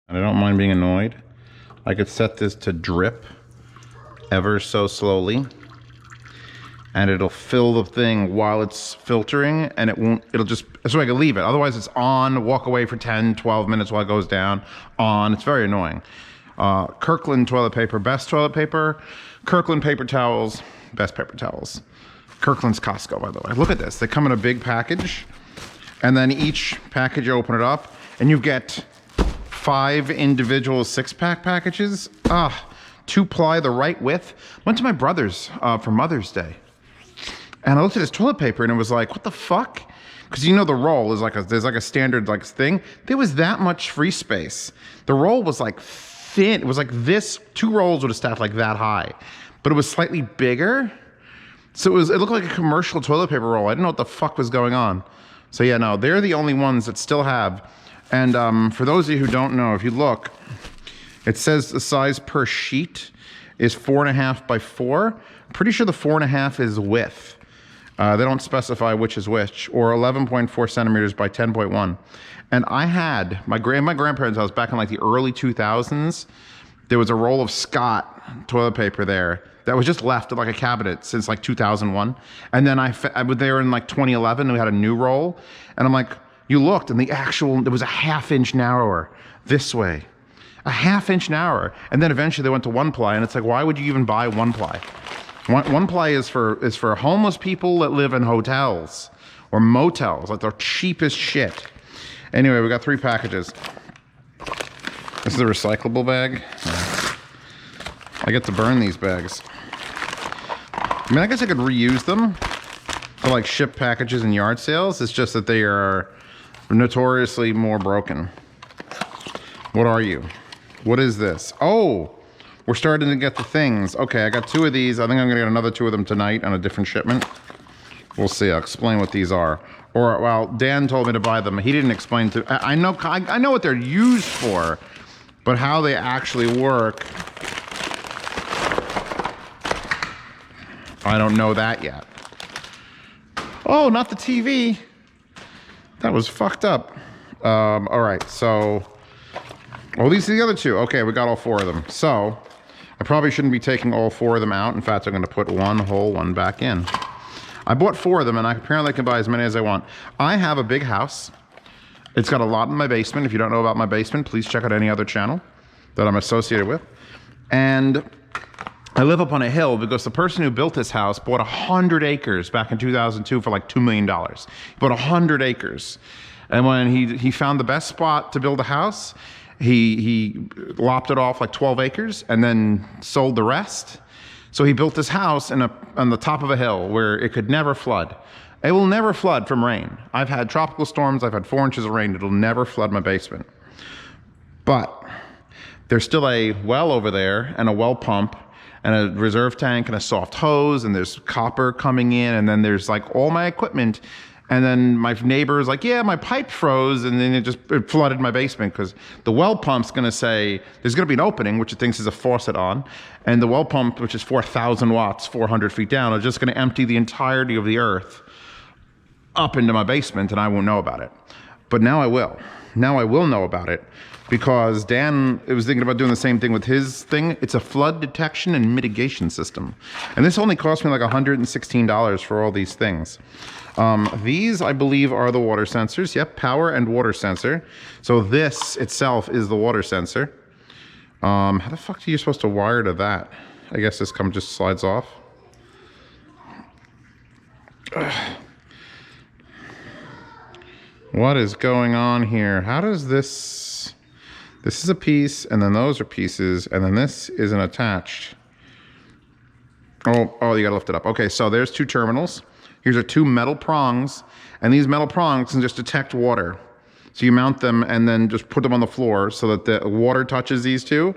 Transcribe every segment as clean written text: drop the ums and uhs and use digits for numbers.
And I don't mind being annoyed. I could set this to drip ever so slowly. And it'll fill the thing while it's filtering, and it'll just, so I can leave it. Otherwise it's on, walk away for 10, 12 minutes while it goes down, on. It's very annoying. Kirkland toilet paper, best toilet paper. Kirkland paper towels, best paper towels. Kirkland's Costco, by the way. Look at this. They come in a big package, and then each package, you open it up, and you get 5 individual 6-pack packages. 2-ply, the right width. Went to my brother's for Mother's Day, and I looked at his toilet paper, and it was like, what the fuck? Because you know the roll is like there's like a standard like thing. There was that much free space. The roll was like thin. It was like this. 2 rolls would have stacked like that high, but it was slightly bigger. So it looked like a commercial toilet paper roll. I didn't know what the fuck was going on. So yeah, no, they're the only ones that still have. And for those of you who don't know, if you look, it says the size per sheet is 4.5 by 4. I'm pretty sure the 4.5 is width. They don't specify which is which, or 11.4 centimeters by 10.1. And I had my grandparents' house back in like the early 2000s. There was a roll of Scott toilet paper there that was just left in like a cabinet since like 2001. And then I was there in like 2011, and we had a new roll. And I'm like, you looked, and there was a 1/2 inch narrower this way. A 1/2 inch narrower. And then eventually they went to 1-ply, and it's like, why would you even buy 1-ply? 1-ply is for homeless people that live in hotels or motels, like the cheapest shit. Anyway, we got 3 packages. This is a recyclable bag. I get to burn these bags. I mean, I guess I could reuse them to like ship packages and yard sales. It's just that they are notoriously more broken. What are you? What is this? Oh, we're starting to get the things. Okay, I got 2 of these. I think I'm gonna get another 2 of them tonight on a different shipment. We'll see. I'll explain what these are. Or, well, Dan told me to buy them. He didn't explain to. I know what they're used for, but how they actually work, I don't know that yet. Oh, not the TV. That was fucked up. All right, so, oh, these are the other 2. Okay, we got all 4 of them. So, I probably shouldn't be taking all 4 of them out. In fact, I'm gonna put one whole one back in. I bought 4 of them, and I apparently can buy as many as I want. I have a big house. It's got a lot in my basement. If you don't know about my basement, please check out any other channel that I'm associated with. And I live up on a hill because the person who built this house bought 100 acres back in 2002 for like $2 million. He bought 100 acres. And when he found the best spot to build a house, he lopped it off like 12 acres and then sold the rest. So he built this house on the top of a hill where it could never flood. It will never flood from rain. I've had tropical storms. I've had 4 inches of rain. It'll never flood my basement. But there's still a well over there and a well pump and a reserve tank and a soft hose, and there's copper coming in, and then there's like all my equipment. And then my neighbor's like, yeah, my pipe froze, and then it flooded my basement because the well pump's gonna say, there's gonna be an opening, which it thinks is a faucet on, and the well pump, which is 4,000 watts, 400 feet down, is just gonna empty the entirety of the earth up into my basement, and I won't know about it. But now I will. Now I will know about it, because Dan was thinking about doing the same thing with his thing. It's a flood detection and mitigation system. And this only cost me like $116 for all these things. These, I believe, are the water sensors. Yep, power and water sensor. So this itself is the water sensor. How the fuck are you supposed to wire to that? I guess this just slides off. Ugh. What is going on here? How does this is a piece, and then those are pieces, and then this isn't attached. Oh, you gotta lift it up. Okay, so there's 2 terminals. Here's 2 metal prongs, and these metal prongs can just detect water. So you mount them and then just put them on the floor so that the water touches these 2.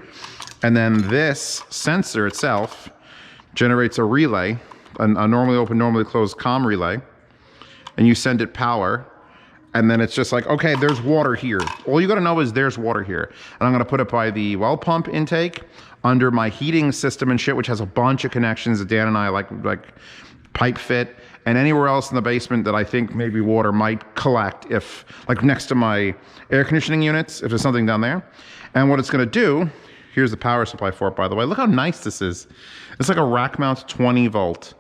And then this sensor itself generates a relay, a normally open, normally closed comm relay, and you send it power. And then it's just like, okay, there's water here. All you gotta know is there's water here. And I'm gonna put it by the well pump intake, under my heating system and shit, which has a bunch of connections that Dan and I like pipe fit, and anywhere else in the basement that I think maybe water might collect, if like next to my air conditioning units, if there's something down there. And what it's going to do, here's the power supply for it, by the way. Look how nice this is. It's like a rack mount 20 volt,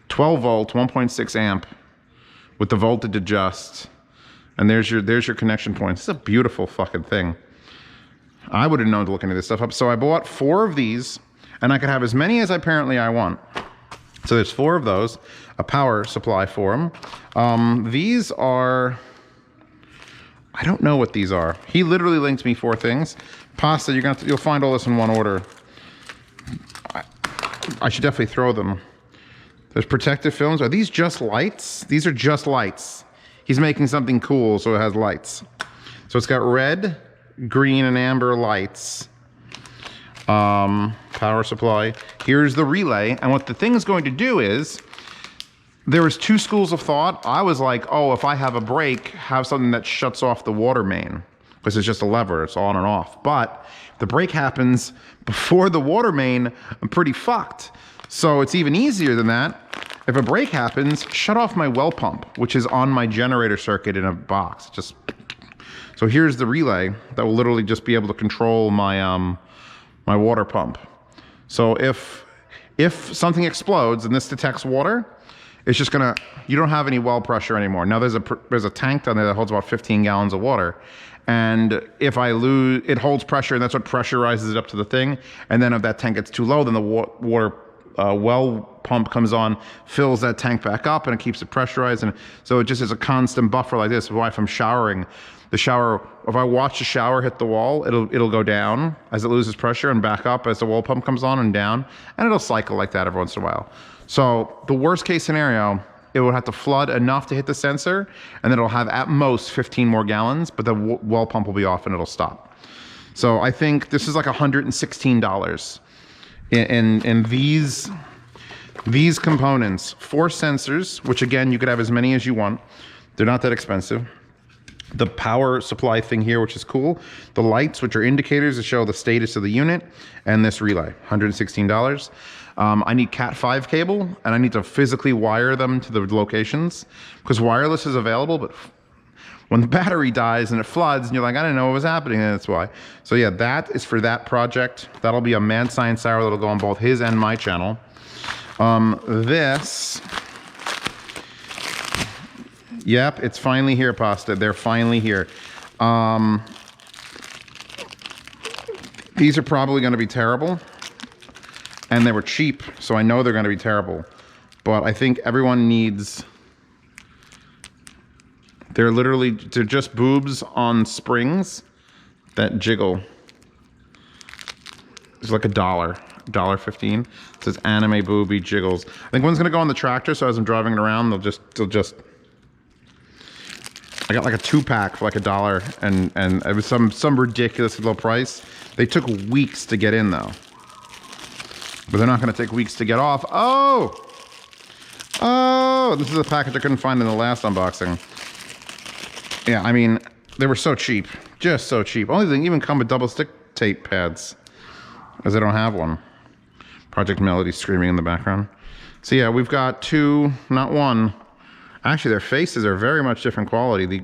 12 volt, 1.6 amp with the voltage adjust. And there's your connection points. It's a beautiful fucking thing. I would have known to look into this stuff up. So I bought 4 of these, and I could have as many as apparently I want. So there's 4 of those, a power supply for them. These are, I don't know what these are. He literally linked me 4 things. Pasta, you'll find all this in one order. I should definitely throw them. There's protective films. Are these just lights? These are just lights. He's making something cool, so it has lights. So it's got red, green, and amber lights. Power supply. Here's the relay. And what the thing is going to do is, there was 2 schools of thought. I was like, oh, if I have a break, have something that shuts off the water main. Because it's just a lever, it's on and off. But if the break happens before the water main, I'm pretty fucked. So it's even easier than that. If a break happens, shut off my well pump, which is on my generator circuit in a box. So here's the relay that will literally just be able to control my my water pump. So if something explodes and this detects water, it's just gonna, you don't have any well pressure anymore. Now there's a tank down there that holds about 15 gallons of water. And if I lose, it holds pressure, and that's what pressurizes it up to the thing. And then if that tank gets too low, then the water well pump comes on, fills that tank back up, and it keeps it pressurized. And so it just is a constant buffer like this. Why, if I'm showering, the shower, if I watch the shower hit the wall, it'll go down as it loses pressure and back up as the well pump comes on and down. And it'll cycle like that every once in a while. So the worst case scenario, it would have to flood enough to hit the sensor, and then it'll have at most 15 more gallons, but the well pump will be off and it'll stop. So I think this is like $116 in these components. 4 sensors, which again, you could have as many as you want. They're not that expensive. The power supply thing here, which is cool. The lights, which are indicators that show the status of the unit, and this relay, $116. I need Cat 5 cable, and I need to physically wire them to the locations, because wireless is available, but when the battery dies and it floods and you're like, I didn't know what was happening, and that's why. So yeah, that is for that project. That'll be a Mad Science Hour that'll go on both his and my channel. This, yep, it's finally here, Pasta. They're finally here. These are probably going to be terrible. And they were cheap, so I know they're going to be terrible. But I think everyone needs... They're just boobs on springs that jiggle. It's like $1.15. It says anime booby jiggles. I think one's going to go on the tractor, so as I'm driving it around, they'll just... I got like a 2-pack for like $1, and it was some ridiculous low price. They took weeks to get in, though. But they're not going to take weeks to get off. Oh, this is a package I couldn't find in the last unboxing. Yeah, I mean, they were so cheap. Just so cheap. Only thing, even come with double stick tape pads, as I don't have one. Project Melody screaming in the background. So yeah, we've got 2, not 1. Actually, their faces are very much different quality.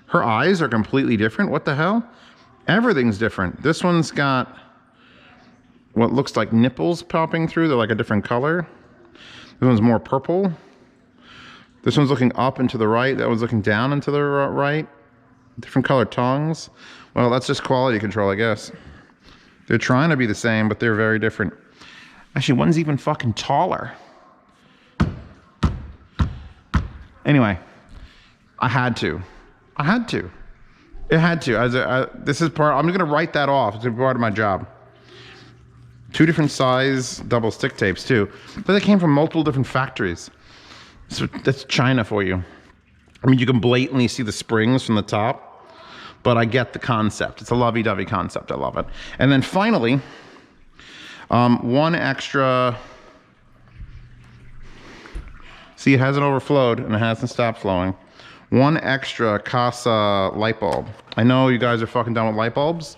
Her eyes are completely different. What the hell? Everything's different. This one's got what looks like nipples popping through. They're like a different color. This one's more purple. This one's looking up and to the right. That one's looking down and to the right. Different colored tongues. Well, that's just quality control, I guess. They're trying to be the same, but they're very different. Actually, one's even fucking taller. Anyway, I had to. It had to. This is part, I'm gonna write that off. It's part of my job. 2 different size double stick tapes too, but they came from multiple different factories. So that's China for you. I mean, you can blatantly see the springs from the top, but I get the concept. It's a lovey-dovey concept. I love it. And then finally, 1 extra. See, it hasn't overflowed and it hasn't stopped flowing. 1 extra Kasa light bulb. I know you guys are fucking done with light bulbs,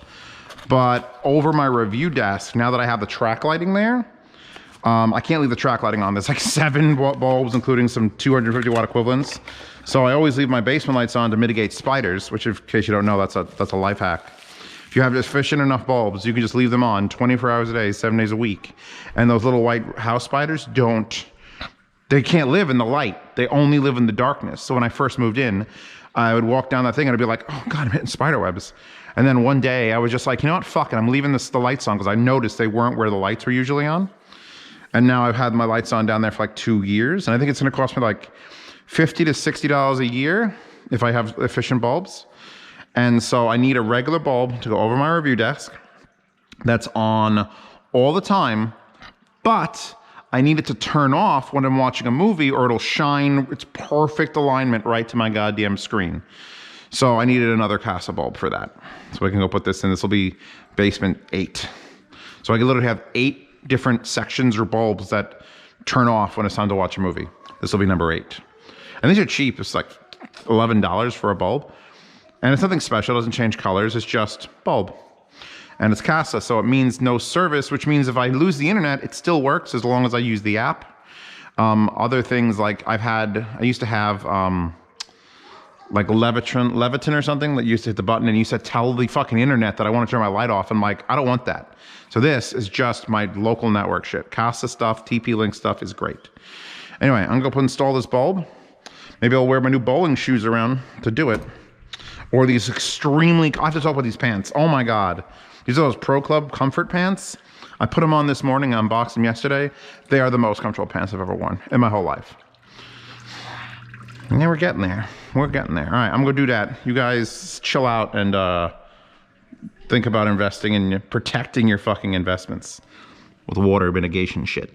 but over my review desk, now that I have the track lighting there, I can't leave the track lighting on. There's like 7 bulbs, including some 250 watt equivalents. So I always leave my basement lights on to mitigate spiders, which, in case you don't know, that's a life hack. If you have sufficient enough bulbs, you can just leave them on 24 hours a day, 7 days a week. And those little white house spiders they can't live in the light. They only live in the darkness. So when I first moved in, I would walk down that thing and I'd be like, oh God, I'm hitting spider webs. And then one day I was just like, you know what, fuck it, I'm leaving the lights on, because I noticed they weren't where the lights were usually on. And now I've had my lights on down there for like 2 years. And I think it's gonna cost me like $50 to $60 a year if I have efficient bulbs. And so I need a regular bulb to go over my review desk that's on all the time, but I need it to turn off when I'm watching a movie, or it'll shine its perfect alignment right to my goddamn screen. So I needed another Kasa bulb for that. So I can go put this in. This will be basement 8. So I can literally have 8 different sections or bulbs that turn off when it's time to watch a movie. This will be number 8. And these are cheap. It's like $11 for a bulb. And it's nothing special. It doesn't change colors. It's just bulb. And it's Kasa, so it means no service, which means if I lose the internet, it still works as long as I use the app. Other things like I used to have like Leviton or something that used to hit the button and used to tell the fucking internet that I want to turn my light off. I'm like, I don't want that. So this is just my local network shit. Kasa stuff, TP-Link stuff is great. Anyway, I'm gonna install this bulb. Maybe I'll wear my new bowling shoes around to do it. Or these extremely, I have to talk about these pants. Oh my God. These are those Pro Club comfort pants. I put them on this morning, I unboxed them yesterday. They are the most comfortable pants I've ever worn in my whole life. And yeah, we're getting there. We're getting there. All right, I'm gonna do that. You guys chill out and think about investing in protecting your fucking investments with water mitigation shit.